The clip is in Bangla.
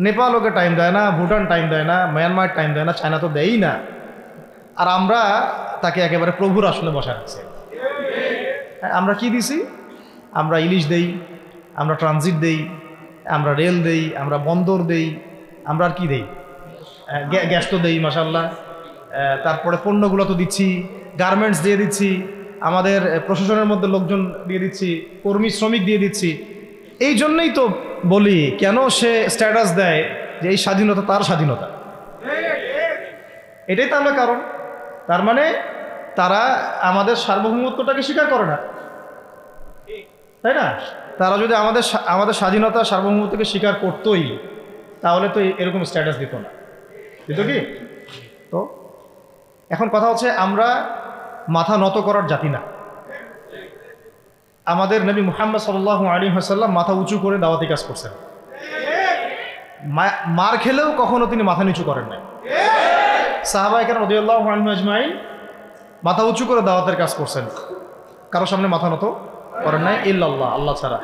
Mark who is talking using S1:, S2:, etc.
S1: নেপাল ওকে টাইম দেয় না, ভুটান টাইম দেয় না, মায়ানমার টাইম দেয় না, চায়না তো দেয়ই না। আর আমরা তাকে একেবারে প্রভুর আসনে বসা রাখছি। আমরা কি দিছি? আমরা ইলিশ দেই, আমরা ট্রানজিট দেই, আমরা রেল দেই, আমরা বন্দর দেই, আমরা আর কি দেই? গ্যাস তো দেই মাশাআল্লাহ। তারপরে পণ্যগুলো তো দিচ্ছি, গার্মেন্টস দিয়ে দিচ্ছি, আমাদের প্রশাসনের মধ্যে লোকজন দিয়ে দিচ্ছি, কর্মী শ্রমিক দিয়ে দিচ্ছি। এই জন্যই তো বলি, কেন সে স্ট্যাটাস দেয় যে এই স্বাধীনতা তার স্বাধীনতা। এটাই তাহলে কারণ। তার মানে তারা আমাদের সার্বভৌমত্বটাকে স্বীকার করে না, তাই না? তারা যদি আমাদের স্বাধীনতা সার্বভৌমত্বকে স্বীকার করতোই, তাহলে তো এরকম স্ট্যাটাস দিত না, দিত কি? তো এখন কথা হচ্ছে, আমরা মাথা নত করার জাতি না। আমাদের নবী মুহাম্মদ সাল্লাল্লাহু আলাইহি ওয়াসাল্লাম মাথা উঁচু করে দাওয়াতি কাজ করছেন। মার খেলেও কখনো তিনি মাথা নিচু করেন নাই। সাহাবায়ে কেরাম রাদিয়াল্লাহু আনহুম আজমাইন মাথা উঁচু করে দাওয়াতের কাজ করছেন, কারো সামনে মাথা নত করেন নাই, ইল্লাল্লাহ, আল্লাহ ছাড়া।